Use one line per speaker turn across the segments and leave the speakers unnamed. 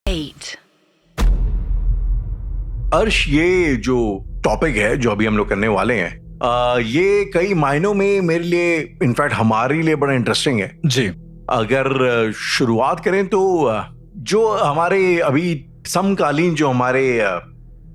8.
अर्श, ये जो टॉपिक है जो अभी हम लोग करने वाले हैं, ये कई मायनों में मेरे लिए, इनफैक्ट हमारे लिए बड़ा इंटरेस्टिंग है
जी।
अगर शुरुआत करें तो जो हमारे अभी समकालीन जो हमारे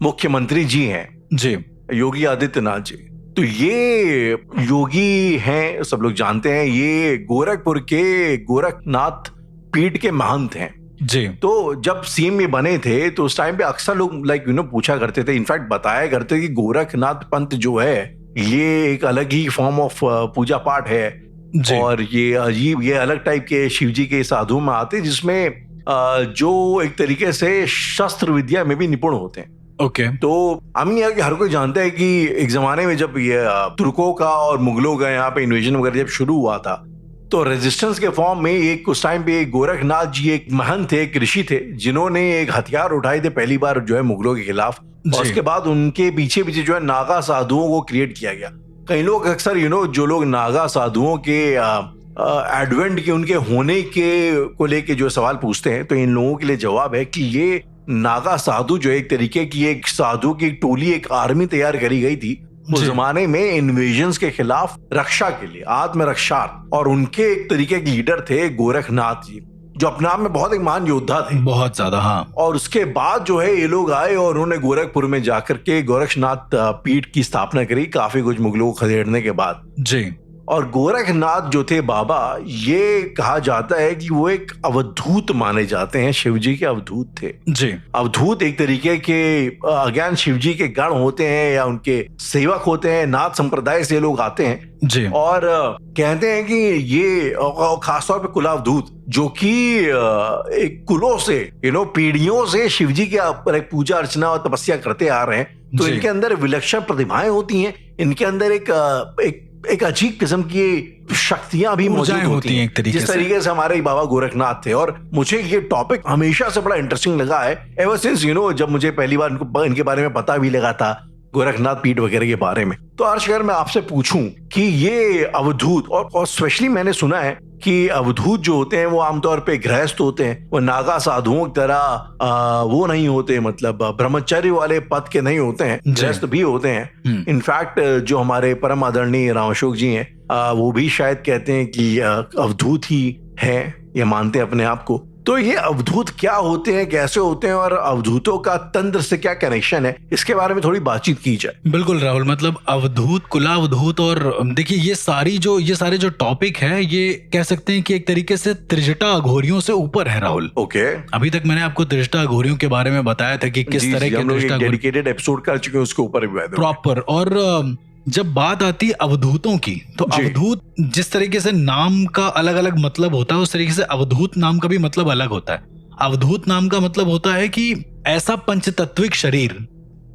मुख्यमंत्री जी हैं,
जी,
योगी आदित्यनाथ जी, तो ये योगी हैं, सब लोग जानते हैं, ये गोरखपुर के गोरखनाथ पीठ के महंत हैं
जी।
तो जब सीएम ये बने थे तो उस टाइम पे अक्सर लोग पूछा करते थे, इनफैक्ट बताया करते कि गोरखनाथ पंथ जो है ये एक अलग ही फॉर्म ऑफ पूजा पाठ है
जी।
और ये अजीब, ये अलग टाइप के शिव जी के साधु में आते जिसमें जो एक तरीके से शस्त्र विद्या में भी निपुण होते हैं।
ओके।
तो हम यहाँ के हर कोई जानता है कि एक जमाने में जब ये तुर्कों का और मुगलों का यहाँ पे इन्वेजन वगैरह जब शुरू हुआ था तो रेजिस्टेंस के फॉर्म में एक उस टाइम पे गोरखनाथ जी एक महंत थे, एक ऋषि थे, जिन्होंने एक हथियार उठाए थे पहली बार जो है मुगलों के खिलाफ, और उसके बाद उनके पीछे पीछे जो है नागा साधुओं को क्रिएट किया गया। कई लोग अक्सर जो लोग नागा साधुओं के एडवेंट के उनके होने के को लेके जो सवाल पूछते हैं, तो इन लोगों के लिए जवाब है कि ये नागा साधु जो एक तरीके की एक साधु की टोली, एक आर्मी तैयार करी गई थी उस जमाने में इन्वेजन्स के खिलाफ रक्षा के लिए, आत्मरक्षा, और उनके एक तरीके के लीडर थे गोरखनाथ जी, जो अपने आप में बहुत एक महान योद्धा थे,
बहुत ज्यादा। हाँ।
और उसके बाद जो है ये लोग आए और उन्होंने गोरखपुर में जाकर के गोरखनाथ पीठ की स्थापना करी काफी कुछ मुगलों को खदेड़ने के बाद जी। और गोरखनाथ जो थे बाबा, ये कहा जाता है कि वो एक अवधूत माने जाते हैं, शिव जी के अवधूत थे
जी।
अवधूत एक तरीके के अज्ञान शिव जी के गण होते हैं या उनके सेवक होते हैं, नाथ संप्रदाय से लोग आते हैं
जी।
और कहते हैं कि ये खासतौर पे कुलावधूत जो कि एक कुलों से पीढ़ियों से शिव जी की पूजा अर्चना और तपस्या करते आ रहे हैं, तो इनके अंदर विलक्षण प्रतिभाएं होती हैं, इनके अंदर एक अजीब किस्म की शक्तियां भी मौजूद होती हैं, जिस तरीके से हमारे बाबा गोरखनाथ थे। और मुझे ये टॉपिक हमेशा से बड़ा इंटरेस्टिंग लगा है, एवर सिंस जब मुझे पहली बार इनके बारे में पता भी लगा था, गोरखनाथ पीठ वगैरह के बारे में। तो अर्श, अगर मैं आपसे पूछूं कि ये अवधूत, और स्पेशली मैंने सुना है कि अवधूत जो होते हैं वो आमतौर पे गृहस्थ होते हैं, वो नागा साधुओं की तरह वो नहीं होते, मतलब ब्रह्मचर्य वाले पद के नहीं होते हैं, गृहस्थ भी होते हैं। इनफैक्ट जो हमारे परम आदरणीय राम अशोक जी हैं, वो भी शायद कहते हैं कि अवधूत ही है, ये मानते हैं अपने आप को। तो ये अवधूत क्या होते हैं, कैसे होते हैं, और अवधूतों का तंत्र से क्या कनेक्शन है, इसके बारे में थोड़ी बातचीत की जाए।
बिल्कुल राहुल, मतलब अवधूत, कुलावधूत, और देखिए ये सारे जो टॉपिक है, ये कह सकते हैं कि एक तरीके से त्रिजटा अघोरियों से ऊपर है राहुल।
ओके।
अभी तक मैंने आपको त्रिजटा अघोरियों के बारे में बताया था कि किस तरह के
डेडिकेटेड एपिसोड कर चुके हैं उसके ऊपर
प्रॉपर। और जब बात आती है अवधूतों की, तो अवधूत जिस तरीके से नाम का अलग अलग मतलब होता है, उस तरीके से अवधूत नाम का भी मतलब अलग होता है। अवधूत नाम का मतलब होता है कि ऐसा पंचतत्विक शरीर,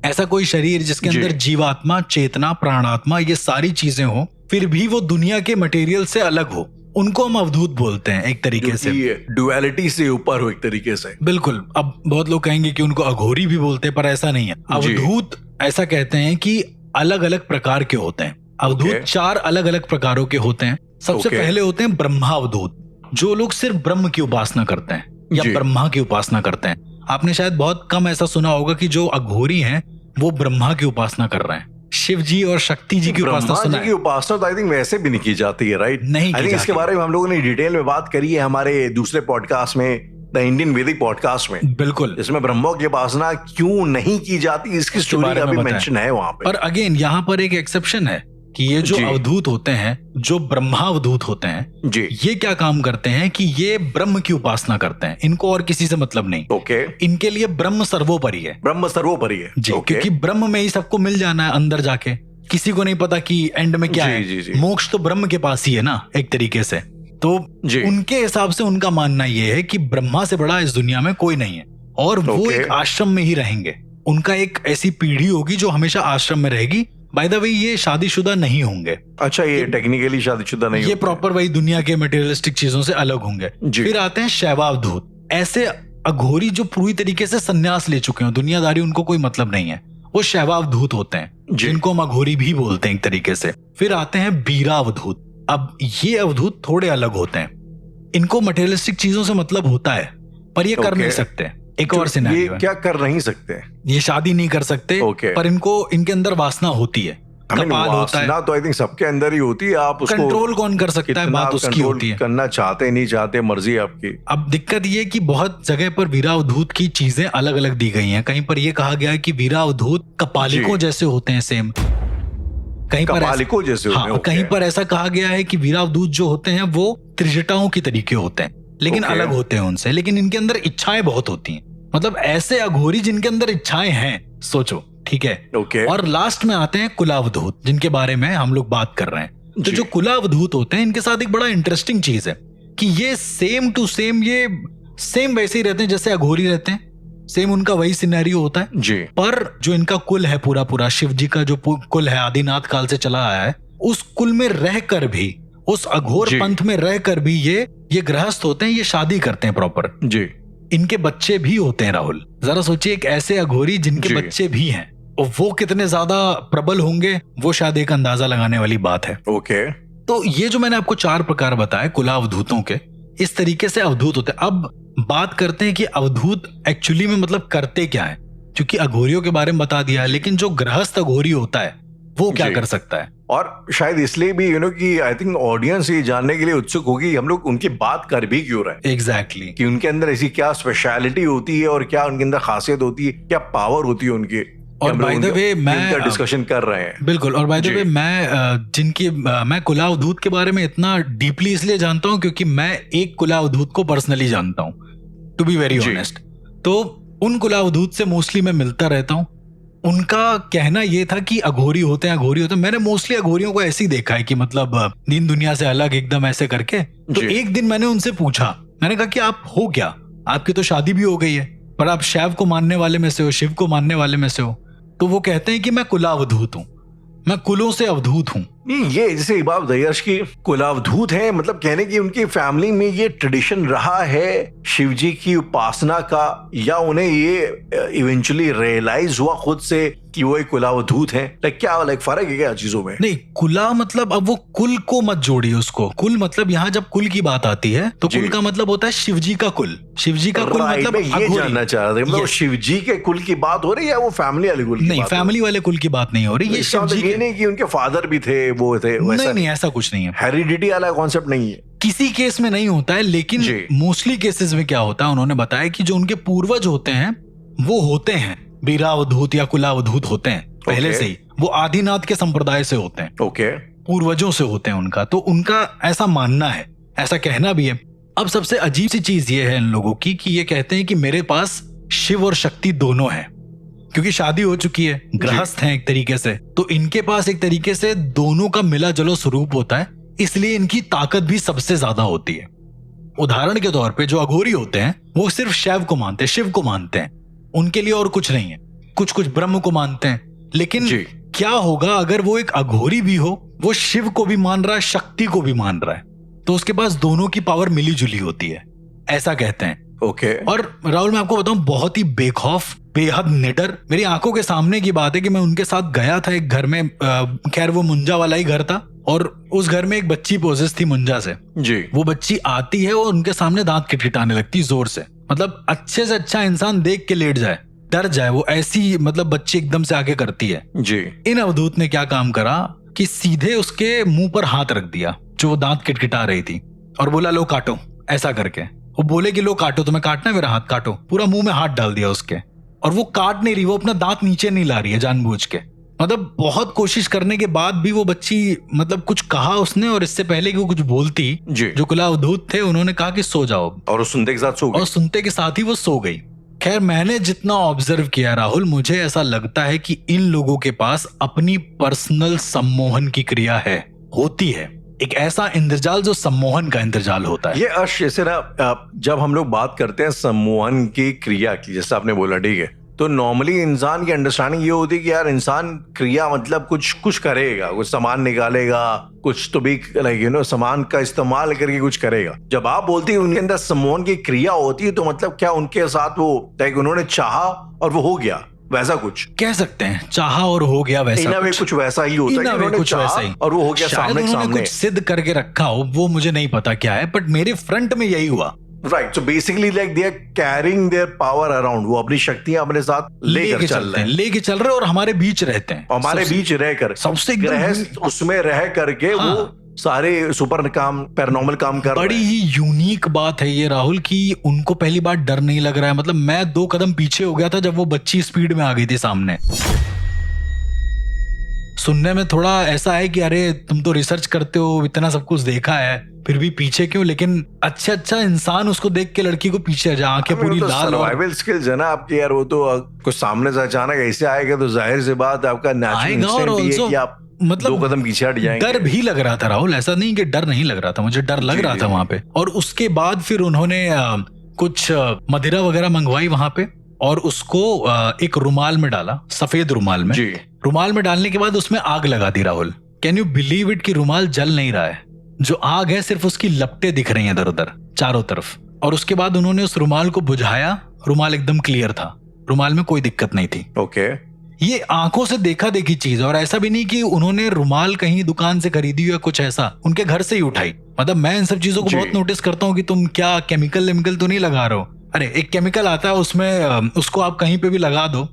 ऐसा कोई शरीर जिसके अंदर जीवात्मा, चेतना, प्राणात्मा, ये सारी चीजें हो, फिर भी वो दुनिया के मटेरियल से अलग हो, उनको हम अवधूत बोलते हैं एक तरीके से,
डुअलिटी से ऊपर हो एक तरीके से।
बिल्कुल। अब बहुत लोग कहेंगे कि उनको अघोरी भी बोलते हैं, पर ऐसा नहीं है। अवधूत ऐसा कहते हैं कि अलग अलग प्रकार के होते हैं। अवधूत 4 अलग अलग प्रकारों के होते हैं। सबसे पहले होते हैं ब्रह्मावधूत, जो लोग सिर्फ ब्रह्म की उपासना करते हैं या ब्रह्मा की उपासना करते हैं। आपने शायद बहुत कम ऐसा सुना होगा कि जो अघोरी हैं वो ब्रह्मा की उपासना कर रहे हैं। शिव जी और शक्ति जी की उपासना सुना है?
की उपासना तो आई थिंक वैसे भी नहीं की जाती है, राइट?
नहीं की जाती।
इसके बारे में हम लोगों ने डिटेल में बात करी है हमारे दूसरे पॉडकास्ट में, द इंडियन वैदिक पॉडकास्ट में।
बिल्कुल।
इसमें ब्रह्मों की उपासना क्यों नहीं की जाती, इसकी स्टोरी अभी मेंशन है वहां पे।
और अगेन यहाँ पर एक एक्सेप्शन है कि ये जो अवधूत होते हैं, जो ब्रह्मावधूत होते हैं जी, ये क्या काम करते हैं कि ये ब्रह्म की उपासना करते हैं, इनको और किसी से मतलब नहीं।
ओके।
इनके लिए ब्रह्म सर्वोपरि है।
ब्रह्म सर्वोपरि है
जी, क्योंकि ब्रह्म में ही सबको मिल जाना है अंदर जाके, किसी को नहीं पता कि एंड में क्या है। मोक्ष तो ब्रह्म के पास ही है ना एक तरीके से। तो उनके हिसाब से उनका मानना ये है कि ब्रह्मा से बड़ा इस दुनिया में कोई नहीं है, और वो एक आश्रम में ही रहेंगे। उनका एक ऐसी पीढ़ी होगी जो हमेशा आश्रम में रहेगी। बाय द वे ये शादीशुदा नहीं होंगे।
अच्छा, ये टेक्निकली शादीशुदा नहीं,
ये प्रॉपर वही दुनिया के मटेरियलिस्टिक चीजों से अलग होंगे। फिर आते हैं शैवावधूत, ऐसे अघोरी जो पूरी तरीके से संन्यास ले चुके हैं, दुनियादारी उनको कोई मतलब नहीं है, वो शैवावधूत होते हैं, जिनको हम अघोरी भी बोलते हैं एक तरीके से। फिर आते हैं बीरावधूत। अब ये अवधूत थोड़े अलग होते हैं, इनको मटेरियलिस्टिक चीजों से मतलब होता है, पर ये कर नहीं सकते। एक और
ये
सिनेरियो है,
क्या कर नहीं सकते?
ये शादी नहीं कर सकते,
Okay.
पर इनके अंदर वासना होती है, कपाल होता है।
वासना तो आई थिंक सबके अंदर ही होती है, आप उसको
कंट्रोल कौन कर सकता है,
कितना
बात उसकी
कंट्रोल
होती है।
करना चाहते नहीं चाहते, मर्जी है आपकी।
अब दिक्कत ये कि बहुत जगह पर वीरावधूत की चीजें अलग अलग दी गई हैं। कहीं पर ये कहा गया है कि वीरावधूत कपालिकों जैसे होते हैं, सेम। कहीं पर
कपालिकों जैसे होते हैं, okay.
कहीं पर ऐसा कहा गया है कि वीरावधूत जो होते हैं वो त्रिजटाओं की तरीके होते हैं, लेकिन
Okay.
अलग होते हैं उनसे, लेकिन इनके अंदर इच्छाएं बहुत होती हैं। मतलब ऐसे अघोरी जिनके अंदर इच्छाएं हैं, सोचो, ठीक है।
Okay.
और लास्ट में आते हैं कुलावधूत, जिनके बारे में हम लोग बात कर रहे हैं। तो
जी।
जो कुलावधूत होते हैं, इनके साथ एक बड़ा इंटरेस्टिंग चीज है कि ये सेम टू सेम, ये सेम वैसे ही रहते हैं जैसे अघोरी रहते हैं, सेम उनका वही सिनेरियो होता है।
जी।
पर जो इनका कुल है, पूरा शिव जी का जो कुल है, आदिनाथ काल से चला आया है, उस कुल में रहकर भी, उस अघोर
जी।
पंथ में रहकर भी ये गृहस्थ होते हैं, ये शादी करते हैं प्रॉपर।
जी।
इनके बच्चे भी होते हैं। राहुल, जरा सोचिए, एक ऐसे अघोरी जिनके
जी।
बच्चे भी हैं, और वो कितने ज्यादा प्रबल होंगे, वो शायद एक अंदाजा लगाने वाली बात है।
ओके।
तो ये जो मैंने आपको 4 प्रकार बताए कुलावधूतों के, इस तरीके से अवधूत होते हैं। अब बात करते हैं कि अवधूत एक्चुअली में मतलब करते क्या है, क्योंकि अघोरियों के बारे में बता दिया है, लेकिन जो गृहस्थ अघोरी होता है वो क्या
जी।
कर सकता है।
और शायद इसलिए भी कि आई थिंक ऑडियंस ये जानने के लिए उत्सुक होगी हम लोग उनकी बात कर भी क्यों रहे हैं।
एग्जैक्टली।
कि उनके अंदर ऐसी क्या स्पेशलिटी होती है और क्या उनके अंदर खासियत होती है, क्या पावर होती है उनकी,
और बाय द वे मैं
डिस्कशन कर रहे हैं।
बिल्कुल। और बाय द वे मैं कुलावधूत के बारे में इतना डीपली इसलिए जानता हूं क्योंकि मैं एक कुलावधूत को पर्सनली जानता हूं, टू बी वेरी ऑनेस्ट। तो उन कुलावधूत से मोस्टली मैं मिलता रहता हूं। उनका कहना यह था कि अघोरी होते हैं। मैंने मोस्टली अघोरियों को ऐसे ही देखा है कि मतलब दीन दुनिया से अलग एकदम ऐसे करके। तो एक दिन मैंने उनसे पूछा, मैंने कहा कि आप हो क्या, आपकी तो शादी भी हो गई है, पर आप शैव को मानने वाले में से हो, शिव को मानने वाले में से हो। तो वो कहते हैं कि मैं कुलावधूत हूं, मैं कुलों से अवधूत हूं।
ये जैसे इबाब दयाश की कुलावधूत है, मतलब कहने की उनकी फैमिली में ये ट्रेडिशन रहा है शिव जी की उपासना का, या उन्हें ये इवेंचुअली रियलाइज हुआ खुद से कि वो एक कुलावधूत है? क्या फर्क है क्या चीजों में?
नहीं, कुला मतलब, अब वो कुल को मत जोड़िए उसको। कुल मतलब यहाँ जब कुल की बात आती है तो कुल का मतलब होता है शिव जी का कुल। शिव जी का कुल मतलब
ये जानना चाह रहे थे, मतलब शिव जी के कुल की बात हो रही है या वो फैमिली वाले कुल की?
नहीं, फैमिली वाले कुल की बात नहीं हो रही, ये शिव जी
ये नहीं कि उनके फादर भी थे, वो थे, वैसा
नहीं, ऐसा कुछ नहीं है।
हेरिडिटी वाला कॉन्सेप्ट नहीं है,
किसी केस में नहीं होता है, लेकिन मोस्टली केसेस में क्या होता है, उन्होंने बताया कि जो उनके पूर्वज होते हैं वो होते हैं वीरावधूत या कुलावधूत होते हैं पहले से ही। वो आदिनाथ के संप्रदाय से होते हैं, पूर्वजों से होते हैं उनका। तो उनका ऐसा मानना है, ऐसा कहना भी है। अब सबसे अजीब सी चीज ये है इन लोगों की कि ये कहते हैं कि मेरे पास शिव और शक्ति दोनों है, क्योंकि शादी हो चुकी है, गृहस्थ हैं एक तरीके से, तो इनके पास एक तरीके से दोनों का मिला जुला स्वरूप होता है, इसलिए इनकी ताकत भी सबसे ज्यादा होती है। उदाहरण के तौर पे जो अघोरी होते हैं वो सिर्फ शैव को मानते हैं, शिव को मानते हैं, उनके लिए और कुछ नहीं है। कुछ कुछ ब्रह्म को मानते हैं, लेकिन क्या होगा अगर वो एक अघोरी भी हो, वो शिव को भी मान रहा है, शक्ति को भी मान रहा है, तो उसके पास दोनों की पावर मिली जुली होती है, ऐसा कहते हैं। और राहुल, मैं आपको बताऊं, बहुत ही बेखौफ, बेहद निडर, मेरी आंखों के सामने की बात है कि मैं उनके साथ गया था एक घर में। खैर वो मुंजा वाला ही घर था, और उस घर में एक बच्ची पोजेस थी मुंजा से जी। वो बच्ची आती है और उनके सामने दांत किटकिटाने लगती जोर से, मतलब अच्छे से अच्छा इंसान देख के लेट जाए, डर जाए, वो ऐसी मतलब बच्ची एकदम से आके करती है जी। इन अवधूत ने क्या काम करा कि सीधे उसके मुंह पर हाथ रख दिया जो दांत किटकिटा रही थी, और बोला लो काटो, ऐसा करके। वो बोले कि लो काटो, तुम्हें काटना है मेरा हाथ, काटो। पूरा मुंह में हाथ डाल दिया उसके, और वो काट नहीं रही, वो अपना दांत नीचे नहीं ला रही है जानबूझ के। मतलब बहुत कोशिश करने के बाद भी वो बच्ची, मतलब कुछ कहा उसने, और इससे पहले कि वो कुछ बोलती, जो कुलावधूत थे उन्होंने कहा कि सो जाओ, और सुनते के साथ सो गई, और सुनते के साथ ही वो सो गई। खैर, मैंने जितना ऑब्जर्व किया राहुल, मुझे ऐसा लगता है कि इन लोगों के पास अपनी पर्सनल सम्मोहन की क्रिया है, होती है, एक ऐसा इंद्रजाल जो सम्मोहन का इंद्रजाल होता है। ये जैसे ना, जब हम लोग बात करते हैं सम्मोहन की क्रिया की, जैसे आपने बोला, ठीक है, तो नॉर्मली इंसान की अंडरस्टैंडिंग ये होती है कि यार इंसान क्रिया मतलब कुछ करेगा, कुछ सामान निकालेगा, कुछ तो भी सामान का इस्तेमाल करके कुछ करेगा। जब आप बोलती है उनके अंदर सम्मोहन की क्रिया होती है, तो मतलब क्या उनके साथ वो उन्होंने चाहा और वो हो गया, वैसा कुछ कह सकते हैं? चाहा और हो गया, वैसा कुछ वैसा ही होता है, उन्होंने कुछ वैसा ही और वो हो गया, सामने कुछ सिद्ध करके रखा हो, वो मुझे नहीं पता क्या है, बट मेरे फ्रंट में यही हुआ।
Right, so basically like they are carrying their power around, वो अपनी शक्तियां अपने साथ लेकर चल रहे हैं,
लेके चल रहे हैं और हमारे बीच रहते हैं,
हमारे बीच रहकर,
सबसे एकदम
उसमें रह करके वो सारे सुपर काम, पैरानॉर्मल काम कर रहे हैं।
बड़ी ही यूनिक बात है ये राहुल कि उनको पहली बार डर नहीं लग रहा है। मतलब मैं 2 कदम पीछे हो गया था जब वो बच्ची स्पीड में आ गई थी सामने। सुनने में थोड़ा ऐसा है कि अरे तुम तो रिसर्च करते हो, इतना सब कुछ देखा है, फिर भी पीछे क्यों? लेकिन अच्छा इंसान उसको देख के लड़की को पीछे जा, आंखें पूरी लाल।
सर्वाइवल स्किल्स है ना आपके यार, वो तो कुछ सामने से अचानक ऐसे आएगा तो जाहिर सी बात आपका नेचुरल इंस्टिंक्ट है कि आप मतलब 2 कदम पीछे हट जाएंगे।
डर भी लग रहा था राहुल, ऐसा नहीं कि डर नहीं लग रहा था, मुझे डर लग रहा था वहां पे। और उसके बाद फिर उन्होंने कुछ मदिरा वगैरह मंगवाई वहां पे और उसको एक रुमाल में डाला, सफेद रुमाल में। रुमाल में डालने के बाद उसमें आग लगा दी Rahul. Can you believe it कि रुमाल जल नहीं रहा है, जो आग है सिर्फ उसकी लपटें दिख रही हैं इधर उधर चारों तरफ। और उसके बाद उन्होंने उस रुमाल को बुझाया, रुमाल एकदम क्लियर था, रुमाल में कोई दिक्कत नहीं थी।
ओके,
ये आंखों से देखा देखी चीज, और ऐसा भी नहीं कि उन्होंने रुमाल कहीं दुकान से खरीदी या कुछ ऐसा, उनके घर से ही उठाई। मतलब मैं इन सब चीजों को बहुत नोटिस करता हूँ कि तुम क्या केमिकल तो नहीं लगा रहे हो। अरे एक केमिकल आता है उसमें, उसको आप कहीं पे भी लगा दो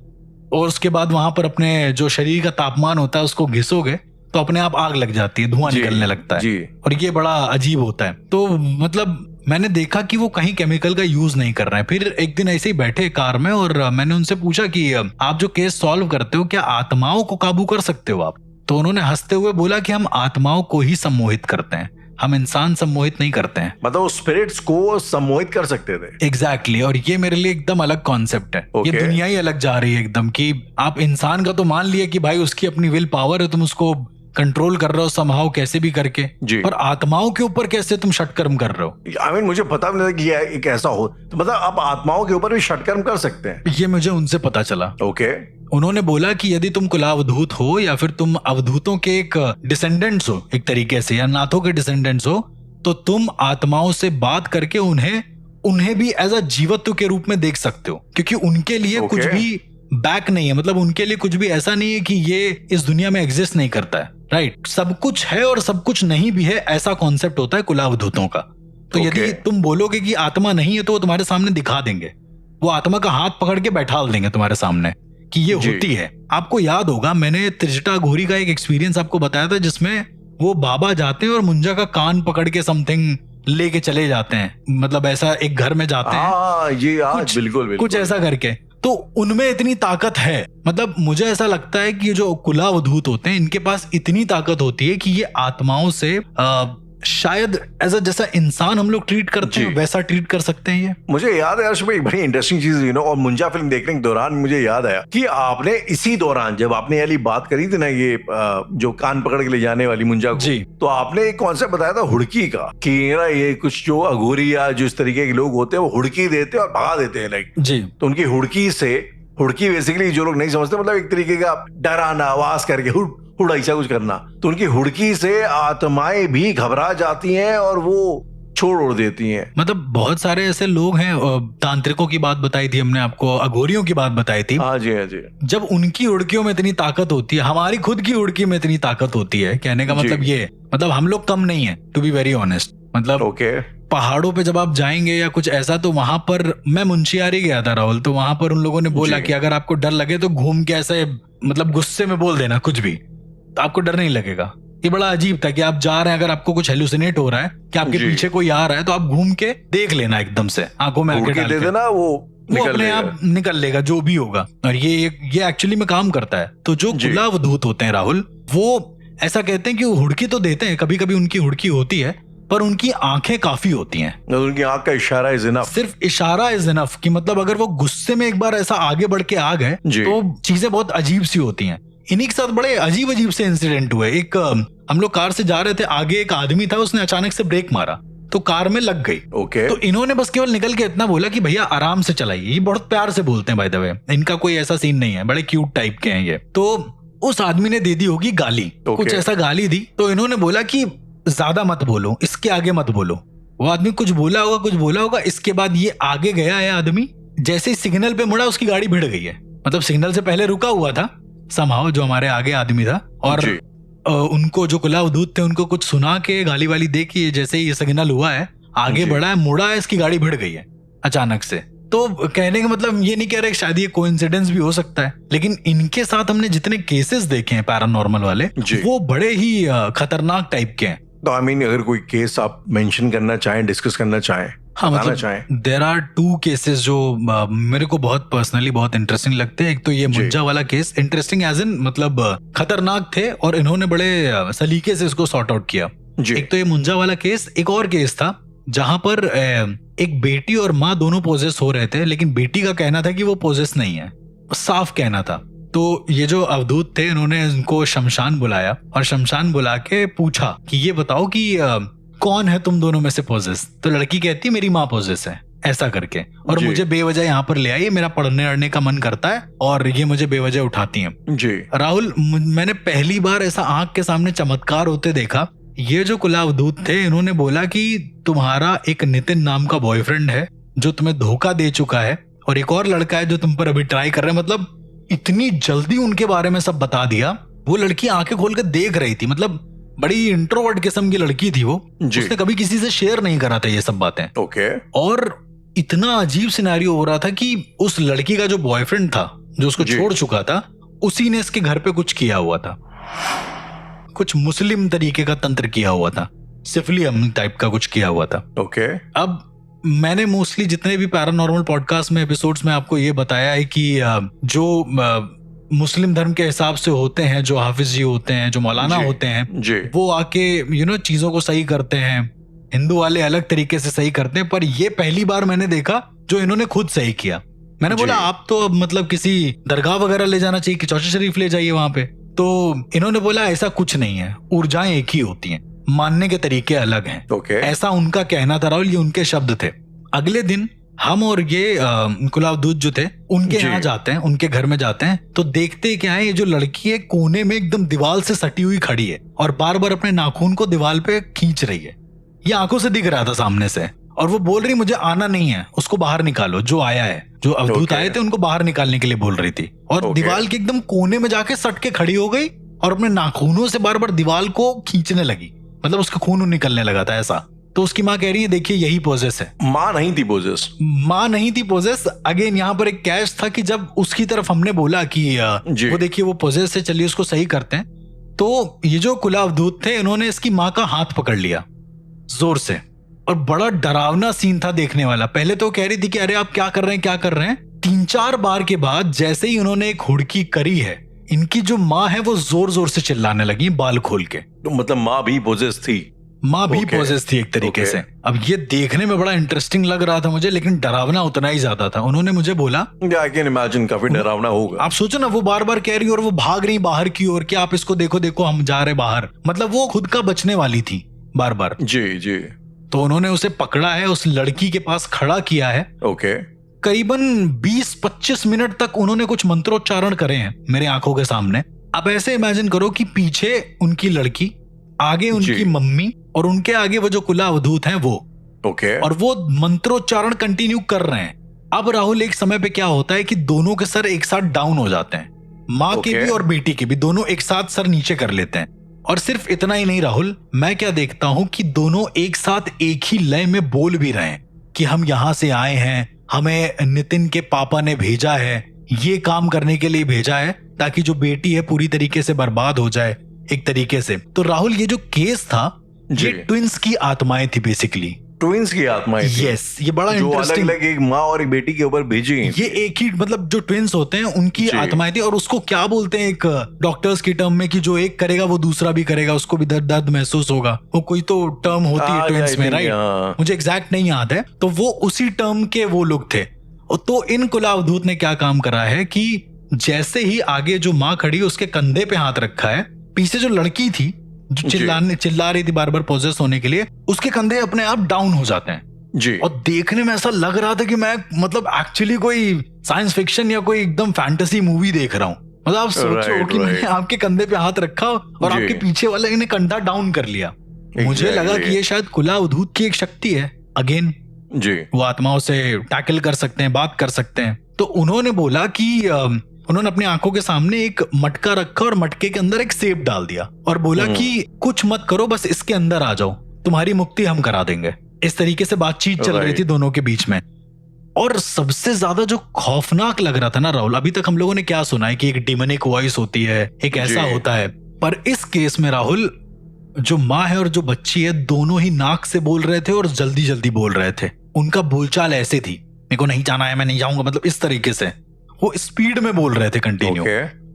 और उसके बाद वहां पर अपने जो शरीर का तापमान होता है उसको घिसोगे तो अपने आप आग लग जाती है, धुआं निकलने लगता है। और ये बड़ा अजीब होता है। तो मतलब मैंने देखा कि वो कहीं केमिकल का यूज नहीं कर रहे हैं। फिर एक दिन ऐसे ही बैठे कार में और मैंने उनसे पूछा कि आप जो केस सॉल्व करते हो क्या आत्माओं को काबू कर सकते हो आप? तो उन्होंने हंसते हुए बोला कि हम आत्माओं को ही सम्मोहित करते हैं, हम इंसान सम्मोहित नहीं करते हैं।
मतलब स्पिरिट्स को सम्मोहित कर सकते थे।
एग्जैक्टली। और ये मेरे लिए एकदम अलग कॉन्सेप्ट है। ये दुनिया ही अलग जा रही है एकदम, कि आप इंसान का तो मान लिया कि भाई उसकी अपनी विल पावर है, तुम उसको कंट्रोल कर रहे हो समहाउ कैसे भी करके, पर आत्माओं के ऊपर कैसे तुम षटकर्म कर रहे हो?
I mean, मुझे पता नहीं था कि एक ऐसा हो, तो मतलब आप आत्माओं के ऊपर भी षटकर्म कर सकते हैं।
ये मुझे उनसे पता चला।
ओके।
उन्होंने बोला कि यदि तुम कुलावधूत हो या फिर तुम अवधूतों के एक डिसेंडेंट्स हो एक तरीके से, या नाथों के डिसेंडेंट्स हो, तो तुम आत्माओं से बात करके उन्हें भी एज अ जीवत्व के रूप में देख सकते हो, क्योंकि उनके लिए कुछ भी बैक नहीं है। मतलब उनके लिए कुछ भी ऐसा नहीं है कि ये इस दुनिया में एग्जिस्ट नहीं करता है। राइट, सब कुछ है और सब कुछ नहीं भी है, ऐसा कॉन्सेप्ट होता है कुलावधूतों का। तो यदि तुम बोलोगे कि आत्मा नहीं है तो वो तुम्हारे सामने दिखा देंगे, वो आत्मा का हाथ पकड़ के बैठा देंगे तुम्हारे सामने कि ये होती है। आपको याद होगा मैंने त्रिजटा घोरी का एक एक्सपीरियंस आपको बताया था, जिसमें वो बाबा जाते हैं और मुंजा का कान पकड़ के समथिंग लेके चले जाते हैं। मतलब ऐसा एक घर में जाते हैं,
ये बिल्कुल
कुछ ऐसा करके। तो उनमें इतनी ताकत है। मतलब मुझे ऐसा लगता है कि जो कुलावधूत होते हैं इनके पास इतनी ताकत होती है कि ये आत्माओं से शायद ऐसा जैसा इंसान हम लोग ट्रीट करते हैं वैसा ट्रीट कर सकते हैं। ये मुझे याद है एक बड़ी इंटरेस्टिंग चीज और मुंजा फिल्म देखने के दौरान मुझे याद आया कि आपने इसी दौरान जब आपने वाली बात करी थी ना, ये जो कान पकड़ के ले जाने वाली मुंजा को, तो आपने एक कॉन्सेप्ट बताया था हुड़की का, कि ना ये कुछ जो अघोरी या जो इस तरीके के लोग होते हैं वो हुड़की देते हैं और भगा देते हैं लाइक जी। तो उनकी हुड़की बेसिकली जो लोग नहीं समझते, मतलब एक तरीके का डराना, आवाज करके हुड़ ऐसा कुछ करना, तो उनकी हुड़की से आत्माएं भी घबरा जाती हैं और वो छोड़ देती हैं। मतलब बहुत सारे ऐसे लोग हैं, तांत्रिकों की बात बताई थी हमने आपको, अघोरियों की बात बताई थी। हाँ जी, हाँ जी। जब उनकी हुड़कियों में इतनी ताकत होती है, हमारी खुद की हुड़की में इतनी ताकत होती है, कहने का मतलब ये, मतलब हम लोग कम नहीं है, टू बी वेरी ऑनेस्ट। मतलब पहाड़ों पे जब आप जाएंगे या कुछ ऐसा, तो वहां पर मैं मुंशियारी गया था राहुल, तो वहां पर उन लोगों ने बोला कि अगर आपको डर लगे तो घूम के ऐसे मतलब गुस्से में बोल देना कुछ भी, तो आपको डर नहीं लगेगा। ये बड़ा अजीब था कि आप जा रहे हैं, अगर आपको कुछ हेलुसिनेट हो रहा है कि आपके पीछे कोई आ रहा है, तो आप घूम के देख लेना एकदम से, आंखों में आके डाल के, वो अपने आप निकल लेगा जो भी होगा। और ये एक्चुअली में काम करता है। तो जो कुलावधूत होते हैं राहुल, वो ऐसा कहते हैं कि हुड़की तो देते हैं, कभी कभी उनकी हुड़की होती है, पर उनकी आंखें काफी होती हैं। उनकी आंख का इशारा इज इनफ, सिर्फ इशारा इज इनफ, कि मतलब अगर वो गुस्से में एक बार ऐसा आगे बढ़ के आ गए तो चीजें बहुत अजीब सी होती हैं। इन्हीं के साथ बड़े अजीब से इंसिडेंट हुए। एक हम लोग कार से जा रहे थे, आगे एक आदमी था, उसने अचानक से ब्रेक मारा तो कार में लग गई। तो इन्होंने बस केवल निकल के इतना बोला कि भैया आराम से चलाइए। ये बहुत प्यार से बोलते हैं बाय द वे, इनका कोई ऐसा सीन नहीं है, बड़े क्यूट टाइप के हैं ये। तो उस आदमी ने दे दी होगी गाली, कुछ ऐसा गाली दी, तो इन्होंने बोला कि ज्यादा मत बोलो, इसके आगे मत बोलो। वो आदमी कुछ बोला होगा। इसके बाद ये आगे गया है आदमी, जैसे ही सिग्नल पे मुड़ा उसकी गाड़ी भिड़ गई है। मतलब सिग्नल से पहले रुका हुआ था समहाउ, जो हमारे आगे आदमी था, और उनको जो कुलावधूत थे उनको कुछ सुना के गाली वाली दे के जैसे ही ये सिग्नल हुआ है, आगे
जी।
बढ़ा है, मुड़ा है, इसकी गाड़ी भिड़ गई है अचानक से। तो कहने का मतलब ये नहीं कह रहे शायद ये कोइंसिडेंस भी हो सकता है, लेकिन इनके साथ हमने जितने केसेस देखे हैं पैरानॉर्मल वाले,
जी।
वो बड़े ही खतरनाक टाइप के हैं।
तो आई मीन अगर कोई केस आप मेंशन करना चाहें, डिस्कस करना चाहें,
हाँ,
बताना
मतलब
चाहें।
देयर आर 2 केसेस जो मेरे को बहुत पर्सनली बहुत इंटरेस्टिंग लगते हैं। एक तो ये
जी।
मुंजा वाला केस, इंटरेस्टिंग एज इन मतलब खतरनाक थे और इन्होंने बड़े सलीके से इसको सॉर्ट आउट किया।
जी।
एक तो ये मुंजा वाला केस, एक और केस था जहां पर एक बेटी और माँ दोनों पोजेस हो रहे थे, लेकिन बेटी का कहना था कि वो पोजेस नहीं है, साफ कहना था। तो ये जो अवधूत थे इन्होंने इनको शमशान बुलाया और शमशान बुला के पूछा कि ये बताओ कि कौन है तुम दोनों में से पोजेस। तो लड़की कहती मेरी माँ पोजेस है, ऐसा करके, और
जी।
मुझे बेवजह यहाँ पर ले आई, मेरा पढ़ने अड़ने का मन करता है और ये मुझे बेवजह उठाती हैं।
जी।
राहुल, मैंने पहली बार ऐसा आंख के सामने चमत्कार होते देखा। ये जो कुलावदूत थे इन्होंने बोला कि तुम्हारा एक नितिन नाम का बॉयफ्रेंड है जो तुम्हें धोखा दे चुका है और एक और लड़का है जो तुम पर अभी ट्राई कर रहे हैं। मतलब इतनी जल्दी उनके बारे में सब बता दिया। वो लड़की आंखें खोल कर देख रही थी, मतलब बड़ी इंट्रोवर्ट किस्म की लड़की थी वो।
जी।
उसने कभी किसी से शेयर नहीं करा था ये सब बातें।
ओके।
और इतना अजीब सिनेरियो हो रहा था कि उस लड़की का जो बॉयफ्रेंड था जो उसको
जी।
छोड़ चुका था, उसी ने इसके घर पे कुछ किया हुआ था, कुछ मुस्लिम तरीके का तंत्र किया हुआ था, सिफिलियम टाइप का कुछ किया हुआ था।
ओके।
अब मैंने मोस्टली जितने भी पैरानॉर्मल पॉडकास्ट में एपिसोड्स में आपको ये बताया है कि जो मुस्लिम धर्म के हिसाब से होते हैं, जो हाफिज जी होते हैं, जो मौलाना
जी।
होते हैं,
जी।
वो आके चीजों को सही करते हैं। हिंदू वाले अलग तरीके से सही करते हैं, पर ये पहली बार मैंने देखा जो इन्होंने खुद सही किया। मैंने बोला आप तो अब मतलब किसी दरगाह वगैरह ले जाना चाहिए कि चौचा शरीफ ले जाइए वहां पे। तो इन्होंने बोला ऐसा कुछ नहीं है, ऊर्जाएं एक ही होती हैं, मानने के तरीके अलग हैं।
ओके।
ऐसा उनका कहना था राहुल, ये उनके शब्द थे। अगले दिन हम और ये कुलावदूत जो थे उनके
जी।
यहाँ जाते हैं, उनके घर में जाते हैं, तो देखते क्या है, ये जो लड़की है कोने में एकदम दीवार से सटी हुई खड़ी है और बार बार अपने नाखून को दीवार पे खींच रही है। ये आंखों से दिख रहा था सामने से, और वो बोल रही मुझे आना नहीं है, उसको बाहर निकालो। जो आया है, जो अवधूत
Okay.
आए थे उनको बाहर निकालने के लिए बोल रही थी, और
Okay.
दीवार के एकदम कोने में जाके सट के खड़ी हो गई और अपने नाखूनों से बार बार दीवार को खींचने लगी, मतलब उसका खून निकलने लगा था ऐसा। तो उसकी माँ कह रही है देखिए यही पोजेस है।
माँ नहीं थी पोजेस।
माँ नहीं थी पोजेस। अगेन यहाँ पर एक कैच था कि जब उसकी तरफ हमने बोला कि
जी।
वो देखिए वो पोजेस है, चलिए उसको सही करते हैं, तो ये जो कुलावदूत थे इन्होंने इसकी माँ का हाथ पकड़ लिया जोर से, और बड़ा डरावना सीन था देखने वाला। पहले तो कह रही थी कि अरे आप क्या कर रहे हैं, क्या कर रहे हैं। 3-4 बार के बाद जैसे ही उन्होंने एक हुड़की करी है, इनकी जो माँ है वो जोर जोर से चिल्लाने लगी बाल खोल के।
तो मतलब माँ भी पोजेस थी।
माँ भी
Okay.
पोजेस थी एक तरीके
Okay.
से। अब ये देखने में बड़ा इंटरेस्टिंग लग रहा था मुझे, लेकिन डरावना उतना ही ज्यादा था। उन्होंने मुझे बोला,
आई कैन इमेजिन काफी डरावना होगा।
आप सोचो ना, वो बार बार कह रही और वो भाग रही बाहर की ओर कि आप इसको देखो देखो हम जा रहे बाहर, मतलब वो खुद का बचने वाली थी बार बार।
जी। जी।
तो उन्होंने उसे पकड़ा है, उस लड़की के पास खड़ा किया है।
ओके।
करीबन 20-25 मिनट तक उन्होंने कुछ मंत्रोच्चारण करे हैं मेरे आंखों के सामने। अब ऐसे इमेजिन करो कि पीछे उनकी लड़की, आगे उनकी
जी।
मम्मी, और उनके आगे वो जो कुलावदूत हैं वो,
ओके।
और वो मंत्रोच्चारण कंटिन्यू कर रहे हैं। अब राहुल एक समय पे क्या होता है कि दोनों के सर एक साथ डाउन हो जाते हैं, माँ के
Okay.
भी और बेटी के भी, दोनों एक साथ सर नीचे कर लेते हैं। और सिर्फ इतना ही नहीं राहुल, मैं क्या देखता हूं कि दोनों एक साथ एक ही लय में बोल भी रहे हैं कि हम यहां से आए हैं, हमें नितिन के पापा ने भेजा है, ये काम करने के लिए भेजा है ताकि जो बेटी है पूरी तरीके से बर्बाद हो जाए एक तरीके से। तो राहुल ये जो केस था,
जी।
ये ट्विंस की आत्माएं थी बेसिकली।
ट्विंस की आत्माएं थी।
यस, ये बड़ा
जो अलग
इंटरेस्टिंग।
अलग एक माँ और एक बेटी के ऊपर भेजी गई थी।
ये एक ही, मतलब जो ट्विंस होते हैं उनकी
जी।
आत्माएं थी। और उसको क्या बोलते हैं एक डॉक्टर्स की टर्म में कि जो एक करेगा वो दूसरा भी करेगा, उसको भी दर्द दर्द महसूस होगा। वो कोई तो टर्म होती है ट्विंस में, राइट? मुझे एग्जैक्ट नहीं याद है। तो वो उसी टर्म के वो लोग थे। तो इन कुलावदूत ने क्या काम करा है कि जैसे ही आगे जो माँ खड़ी उसके कंधे पे हाथ रखा है, पीछे जो लड़की थी जो चिल्ला रही थी बार बार पोजेस होने के लिए, उसके कंधे अपने आप डाउन हो जाते हैं।
जी।
और देखने में ऐसा लग रहा था कि मैं मतलब एक्चुअली कोई साइंस फिक्शन या कोई एकदम फैंटेसी मूवी देख रहा हूँ। मतलब आप सोचो कि मैंने आपके कंधे पे हाथ रखा और आपके पीछे वाले ने कंधा डाउन कर लिया। मुझे लगा कि ये शायद कुलावदूत की एक शक्ति है। अगेन
जी।
वो आत्माओं से टैकल कर सकते हैं, बात कर सकते हैं। तो उन्होंने बोला कि उन्होंने अपनी आंखों के सामने एक मटका रखा और मटके के अंदर एक सेब डाल दिया और बोला कि कुछ मत करो, बस इसके अंदर आ जाओ, तुम्हारी मुक्ति हम करा देंगे। इस तरीके से बातचीत चल रही थी दोनों के बीच में। और सबसे ज्यादा जो खौफनाक लग रहा था ना राहुल, अभी तक हम लोगों ने क्या सुना है कि एक डिमोनिक वॉइस होती है, एक ऐसा होता है, पर इस केस में राहुल जो माँ है और जो बच्ची है दोनों ही नाक से बोल रहे थे और जल्दी जल्दी बोल रहे थे। उनका बोलचाल ऐसे थी, मेरे को नहीं जाना है, मैं नहीं जाऊंगा, मतलब इस तरीके से वो स्पीड में बोल रहे थे कंटिन्यू।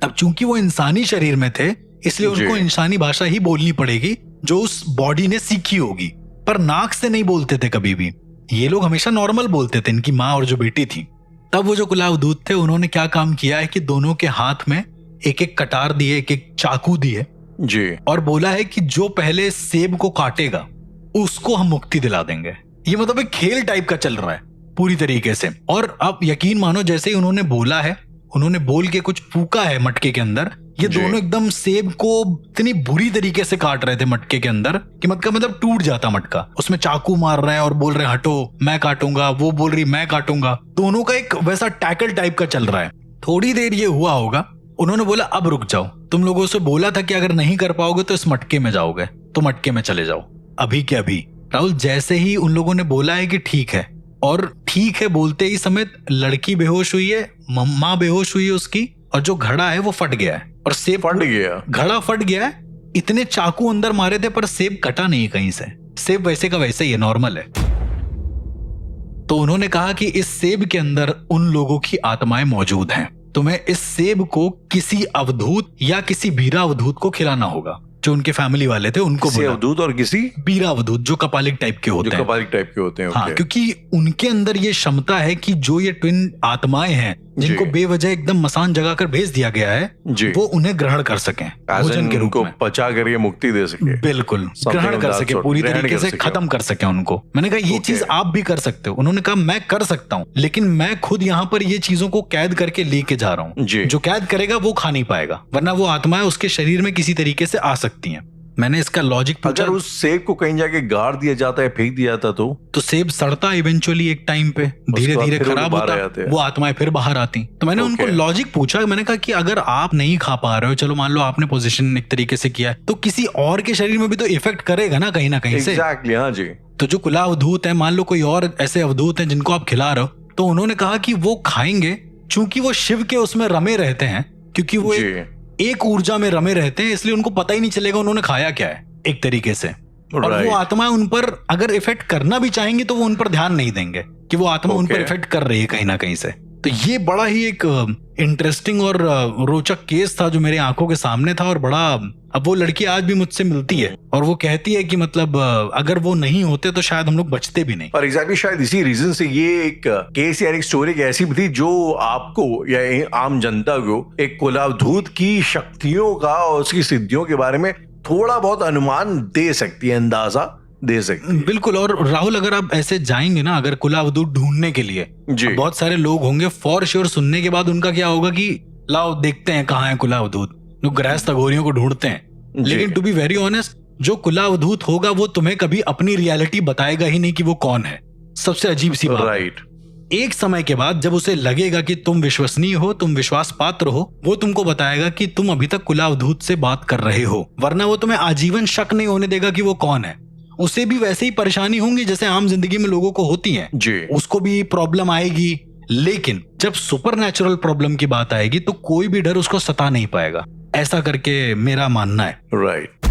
अब चूंकि वो इंसानी शरीर में थे इसलिए उनको इंसानी भाषा ही बोलनी पड़ेगी जो उस बॉडी ने सीखी होगी, पर नाक से नहीं बोलते थे कभी भी। ये लोग हमेशा नॉर्मल बोलते थे, इनकी माँ और जो बेटी थी। तब वो जो कुलाव दूत थे उन्होंने क्या काम किया है कि दोनों के हाथ में एक एक कटार दिए, एक एक चाकू दिए
जी, और
बोला है कि जो पहले सेब को काटेगा उसको हम मुक्ति दिला देंगे। ये मतलब एक खेल टाइप का चल रहा है पूरी तरीके से। और आप यकीन मानो जैसे ही उन्होंने बोला है, उन्होंने बोल के कुछ फूका है मटके के अंदर, ये दोनों एकदम सेब को इतनी बुरी तरीके से काट रहे थे मटके के अंदर कि मतलब टूट जाता मटका। उसमें चाकू मार रहे हैं और बोल रहे हैं हटो मैं काटूंगा, वो बोल रही मैं काटूंगा। दोनों का एक वैसा टैकल टाइप का चल रहा है। थोड़ी देर ये हुआ होगा, उन्होंने बोला अब रुक जाओ, तुम लोगों से बोला था कि अगर नहीं कर पाओगे तो इस मटके में जाओगे, तो मटके में चले जाओ अभी के अभी। राहुल जैसे ही उन लोगों ने बोला है कि ठीक है, और ठीक है बोलते ही समेत लड़की बेहोश हुई है, माँ बेहोश हुई है उसकी, और जो घड़ा है वो फट गया है और सेब
फट गया,
घड़ा फट गया है। इतने चाकू अंदर मारे थे पर सेब कटा नहीं कहीं से, सेब वैसे का वैसे ही है, नॉर्मल है। तो उन्होंने कहा कि इस सेब के अंदर उन लोगों की आत्माएं मौजूद हैं, तुम्हें इस सेब को किसी अवधूत या किसी बीरा अवधूत को खिलाना होगा। जो उनके फैमिली वाले थे उनको बोला,
अवधूत और किसी
बीरा अवधूत जो कपालिक टाइप के होते हैं,
कपालिक टाइप के होते हैं।
हाँ, क्योंकि उनके अंदर ये क्षमता है कि जो ये ट्विन आत्माएं हैं जिनको बेवजह एकदम मसान जगा कर भेज दिया गया है, वो उन्हें ग्रहण कर सकें, भोजन के रूप में
पचा करके मुक्ति दे सके,
बिल्कुल ग्रहण कर सके, पूरी तरीके से खत्म कर सके उनको। मैंने कहा ये चीज आप भी कर सकते हो। उन्होंने कहा मैं कर सकता हूँ, लेकिन मैं खुद यहाँ पर ये चीजों को कैद करके लेके जा रहा हूँ। जो कैद करेगा वो खा नहीं पाएगा, वरना वो आत्माएं उसके शरीर में किसी तरीके से आ सकती हैं। मैंने इसका लॉजिक पूछा,
अगर उस सेब को कहीं जाके गाड़ दिया जाता है, फेंक दिया जाता तो
सेब सड़ता इवेंचुअली एक टाइम पे, धीरे धीरे खराब होता, वो आत्माएं फिर बाहर आती। तो मैंने उनको लॉजिक पूछा, मैंने कहा कि अगर आप नहीं खा पा रहे हो, चलो मान लो आपने पोजीशन एक तरीके से किया, तो किसी और के शरीर में भी तो इफेक्ट करेगा ना कहीं से।
एग्जैक्टली, हाँ जी।
तो जो कुला अवधूत है, मान लो कोई और ऐसे अवधूत हैं जिनको आप खिला रहे हो, तो उन्होंने कहा कि वो खाएंगे, चूंकि वो शिव के उसमें रमे रहते हैं, क्योंकि वो एक ऊर्जा में रमे रहते हैं, इसलिए उनको पता ही नहीं चलेगा उन्होंने खाया क्या है एक तरीके से। और वो आत्मा उन पर अगर इफेक्ट करना भी चाहेंगी तो वो उन पर ध्यान नहीं देंगे कि वो आत्मा उन पर इफेक्ट कर रही है कहीं ना कहीं से। तो ये बड़ा ही एक इंटरेस्टिंग और रोचक केस था जो मेरे आंखों के सामने था। और बड़ा, अब वो लड़की आज भी मुझसे मिलती है और वो कहती है कि मतलब अगर वो नहीं होते तो शायद हम लोग बचते भी नहीं।
और एग्जैक्टली शायद इसी रीजन से ये एक केस या एक स्टोरी ऐसी भी थी जो आपको या आम जनता को एक कुलावधूत की शक्तियों का और उसकी सिद्धियों के बारे में थोड़ा बहुत अनुमान दे सकती है, अंदाजा दे सकती है।
बिल्कुल। और राहुल अगर आप ऐसे जाएंगे ना अगर कुलावधूत ढूंढने के लिए, बहुत सारे लोग होंगे, फॉर श्योर सुनने के बाद उनका क्या होगा कि लाओ देखते हैं कहाँ है कुलावधूत। लोग गृहस्थ अघोरियों को ढूंढते हैं, लेकिन टू बी वेरी ऑनेस्ट जो कुलावधूत होगा वो तुम्हें कभी अपनी रियलिटी बताएगा ही नहीं कि वो कौन है। सबसे अजीब सी बात।
राइट।
एक समय के बाद जब उसे लगेगा कि तुम विश्वसनीय हो, तुम विश्वास पात्र हो, वो तुमको बताएगा कि तुम अभी तक कुलावधूत से बात कर रहे हो, वरना वो तुम्हें आजीवन शक नहीं होने देगा कि वो कौन है। उसे भी वैसे ही परेशानी होंगी जैसे आम जिंदगी में लोगों को होती है, उसको भी प्रॉब्लम आएगी, लेकिन जब सुपरनैचुरल प्रॉब्लम की बात आएगी तो कोई भी डर उसको सता नहीं पाएगा। ऐसा करके मेरा मानना है।
राइट।